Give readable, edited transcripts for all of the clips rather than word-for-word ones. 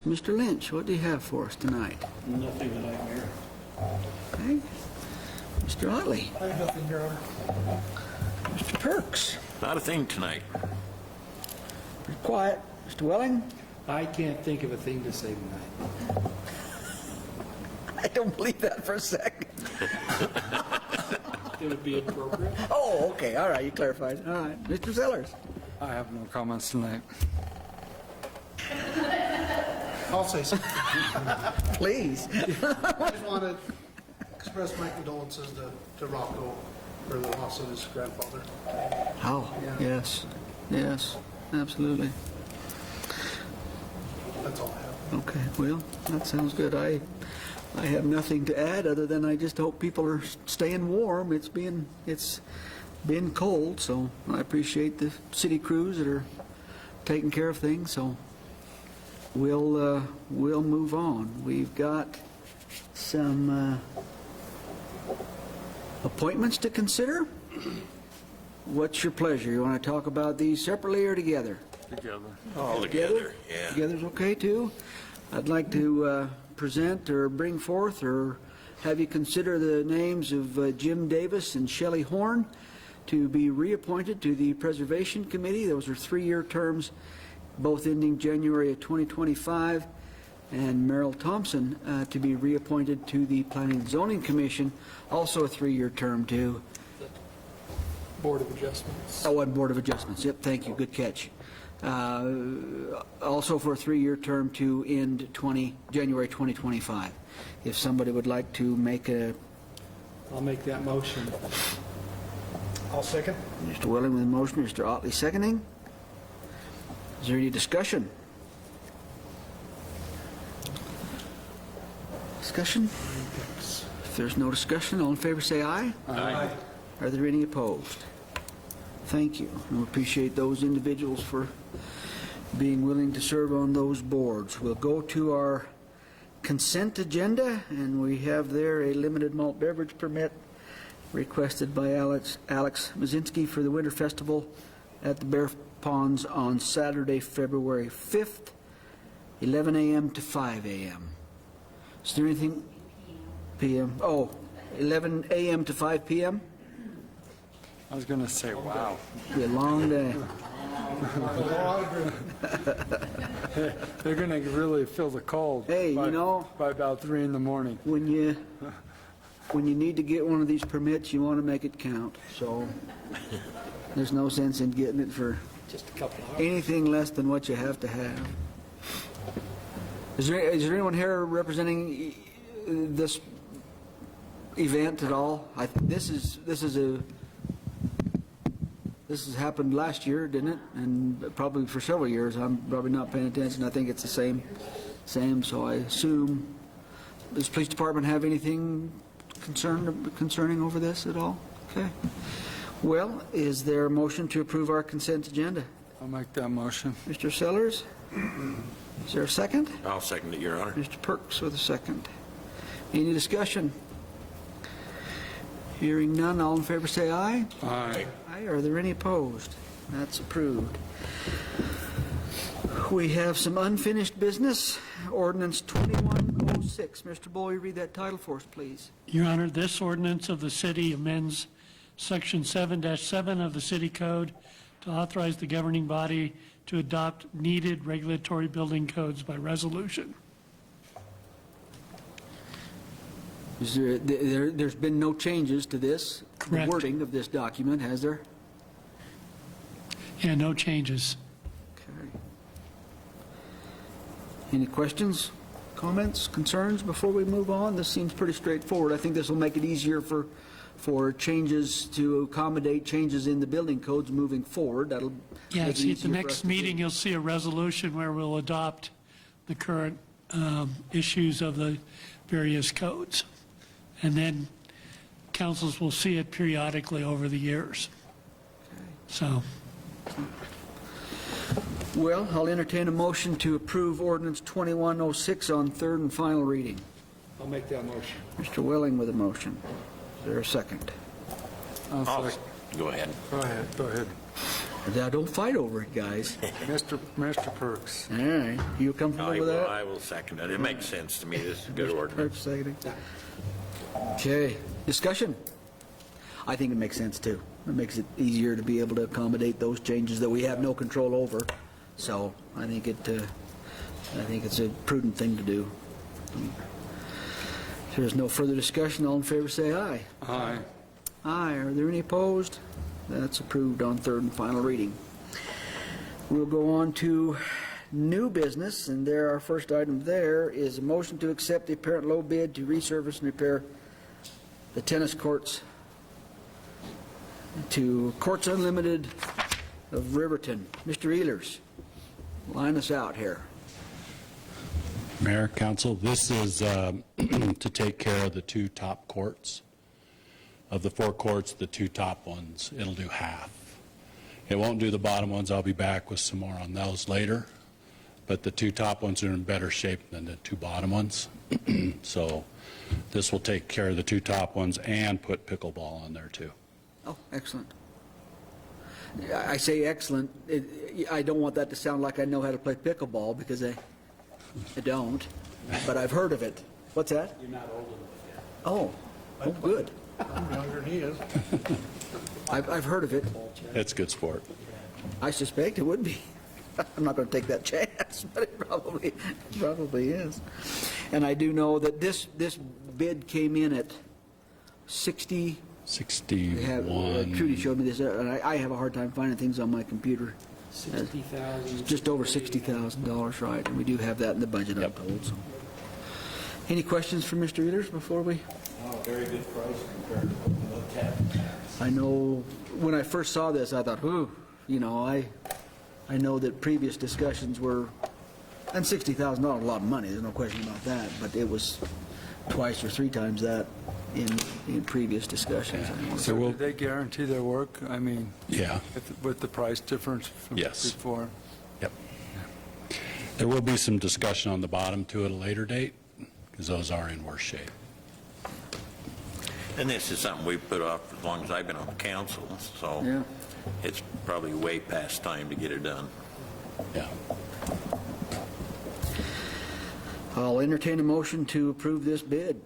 Mr. Lynch, what do you have for us tonight? Nothing that I'm here. Okay. Mr. Otley. I have nothing, Your Honor. Mr. Perks. Not a thing tonight. Pretty quiet. Mr. Welling. I can't think of a thing to say tonight. I don't believe that for a second. It would be appropriate. Oh, okay. All right. You clarified. All right. Mr. Sellers. I have no comments tonight. I'll say something. Please. I just want to express my condolences to Rocco for the loss of his grandfather. Oh, yes. Yes. Absolutely. That's all I have. Okay. Well, that sounds good. I have nothing to add other than I just hope people are staying warm. It's been cold, so I appreciate the city crews that are taking care of things. So we'll move on. We've got some appointments to consider. What's your pleasure? You want to talk about these separately or together? Together. Oh, Together, yeah. Together's okay too. I'd like to present or bring forth or have you consider the names of Jim Davis and Shelley Horn to be reappointed to the Preservation Committee. Those are 3-year terms, both ending January of 2025. And Merrill Thompson to be reappointed to the Planning and Zoning Commission, also a 3-year term too. Board of Adjustments. Oh, and Board of Adjustments. Yep, thank you. Good catch. Also for a 3-year term to end January 2025. If somebody would like to make a... I'll make that motion. I'll second. Mr. Welling with a motion, Mr. Otley seconding. Is there any discussion? Discussion? If there's no discussion, all in favor say aye. Aye. Are there any opposed? Thank you. We appreciate those individuals for being willing to serve on those boards. We'll go to our consent agenda, and we have there a limited malt beverage permit requested by Alex Mazinski for the Winter Festival at the Bear Ponds on Saturday, February 5th, 11 a.m. to 5 a.m. Is there anything? p.m. Oh, 11 a.m. to 5 p.m.? I was going to say, wow. Be a long day. They're going to really feel the cold. Hey, by, you know, by about 3 in the morning. when you need to get one of these permits, you want to make it count. So there's no sense in getting it for Just a couple of hours. anything less than what you have to have. Is there anyone here representing this event at all? This has happened last year, didn't it? And probably for several years. I'm probably not paying attention. I think it's the same. So I assume, does the police department have anything concerning over this at all? Okay. Well, is there a motion to approve our consent agenda? I'll make that motion. Mr. Sellers? Is there a second? I'll second it, Your Honor. Mr. Perks with a second. Any discussion? Hearing none, all in favor say aye. Aye. Aye. Are there any opposed? That's approved. We have some unfinished business. Ordinance 2106. Mr. Bowie, read that title for us, please. Your Honor, this ordinance of the city amends Section 7-7 of the City Code to authorize the governing body to adopt needed regulatory building codes by resolution. Is there's been no changes to this, Correct. the wording of this document, has there? Yeah, no changes. Okay. Any questions, comments, concerns before we move on? This seems pretty straightforward. I think this will make it easier for changes to accommodate changes in the building codes moving forward. That'll Yeah, make it see, at the easier for us next to do. meeting, you'll see a resolution where we'll adopt the current issues of the various codes. And then councils will see it periodically over the years. So, Well, I'll entertain a motion to approve ordinance 2106 on third and final reading. I'll make that motion. Mr. Welling with a motion. Is there a second? I'll I'll- second. Go ahead. Go ahead. Now, don't fight over it, guys. Mr. Perks. All right, you comfortable with that? I will second it. It makes sense to me. This is a good ordinance. Seconding. Okay, discussion? I think it makes sense, too. It makes it easier to be able to accommodate those changes that we have no control over. So I think it's a prudent thing to do. If there's no further discussion, all in favor say aye. Aye. Aye. Are there any opposed? That's approved on third and final reading. We'll go on to new business, and there, our first item there is a motion to accept the apparent low bid to resurface and repair the tennis courts to Courts Unlimited of Riverton. Mr. Ehlers, line us out here. Mayor, Council, this is to take care of the two top courts. Of the 4 courts, the 2 top ones, it'll do half. It won't do the bottom ones. I'll be back with some more on those later. But the 2 top ones are in better shape than the 2 bottom ones. So this will take care of the 2 top ones and put pickleball on there too. Oh, excellent. I say excellent. I don't want that to sound like I know how to play pickleball, because I don't, but I've heard of it. What's that? You're not old enough yet. Oh, good. I'm younger than he is. I've heard of it. It's good sport. I suspect it would be. I'm not going to take that chance, but it probably is. And I do know that this bid came in at 60. 61. Trudy showed me this, and I have a hard time finding things on my computer. 60,000. Just over $60,000, right? And we do have that in the budget, I'm told. So. Any questions for Mr. Ehlers before we? Very good price compared to what we looked at. I know when I first saw this, I thought, whew, I know that previous discussions were, and $60,000 a lot of money, there's no question about that, but it was twice or 3 times that in previous discussions. So did they guarantee their work? I mean, Yeah. with the price difference from Yes. before? Yep. There will be some discussion on the bottom too at a later date, because those are in worse shape. And this is something we've put off as long as I've been on council, so Yeah. it's probably way past time to get it done. Yeah. I'll entertain a motion to approve this bid.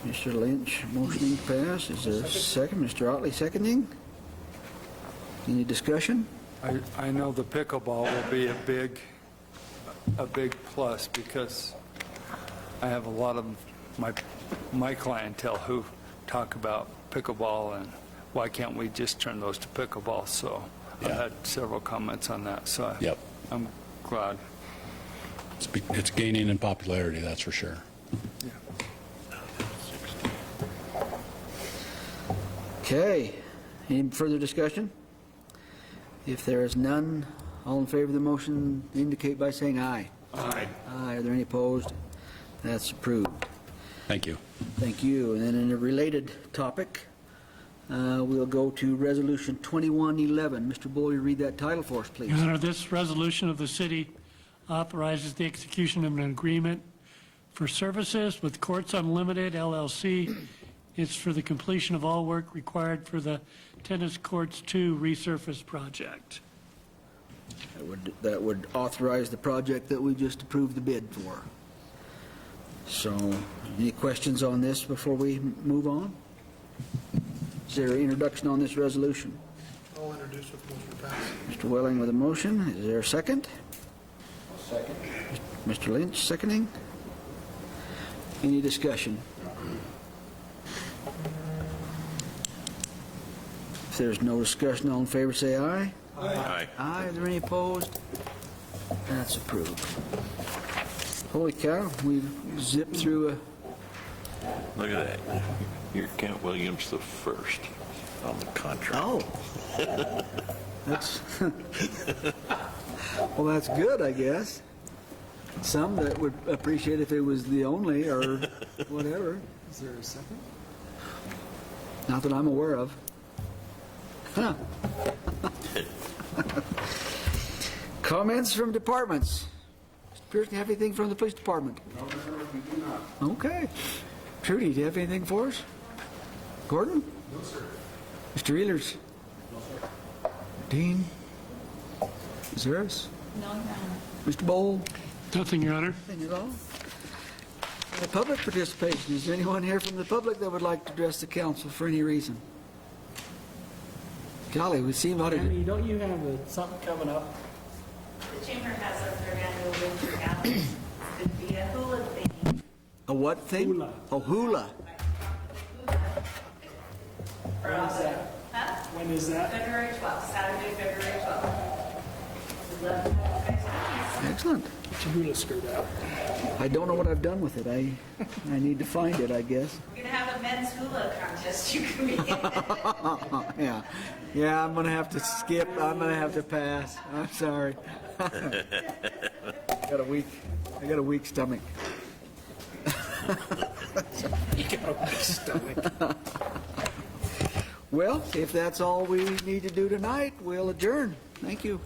Mr. Lynch, motioning to pass. Is there a second? Mr. Otley seconding. Any discussion? I know the pickleball will be a big plus, because I have a lot of my clientele who talk about pickleball and why can't we just turn those to pickleball? So I've Yeah. had several comments on that. So Yep. I'm glad. It's gaining in popularity, that's for sure. Okay. Any further discussion? If there is none, all in favor of the motion indicate by saying aye. Aye. Aye. Are there any opposed? That's approved. Thank you. Thank you. And then in a related topic, we'll go to Resolution 2111. Mr. Bull, you read that title for us, please. Your Honor, this resolution of the city authorizes the execution of an agreement for services with Courts Unlimited LLC. It's for the completion of all work required for the Tennis Courts 2 resurface project. That would authorize the project that we just approved the bid for. So, any questions on this before we move on? Is there an introduction on this resolution? I'll introduce with motion to pass. Mr. Welling with a motion. Is there a second? Second. Mr. Lynch seconding. Any discussion? If there's no discussion, all in favor say aye. Aye. Aye. Are there any opposed? That's approved. Holy cow, we've zipped through a... Look at that. You're Kent Williams the first on the contract. Oh. That's... Well, that's good, I guess. Some that would appreciate if it was the only or whatever. Is there a second? Not that I'm aware of. Huh. Comments from departments? Mr. Pearson, have anything from the police department? No, we do not. Okay. Trudy, do you have anything for us? Gordon? No, sir. Mr. Ehlers? Dean? Zaris? No, Your Honor. Mr. Bowl? Nothing, Your Honor. Anything at all? Public participation. Is there anyone here from the public that would like to address the council for any reason? Golly, we seem out of... Tammy, don't you have something coming up? The chamber has their annual winter gathering. It'd be a hula thing. A what thing? Hula. Oh, hula. When is that? Huh? When is that? February 12th, Saturday, February 12th. We'd love to have you guys come. Excellent. Get your hula skirt out. I don't know what I've done with it. I need to find it, I guess. We're gonna have a men's hula contest. You can be in. Yeah. Yeah, I'm going to have to skip. I'm going to have to pass. I'm sorry. I got a weak stomach. You got a big stomach. Well, if that's all we need to do tonight, we'll adjourn. Thank you.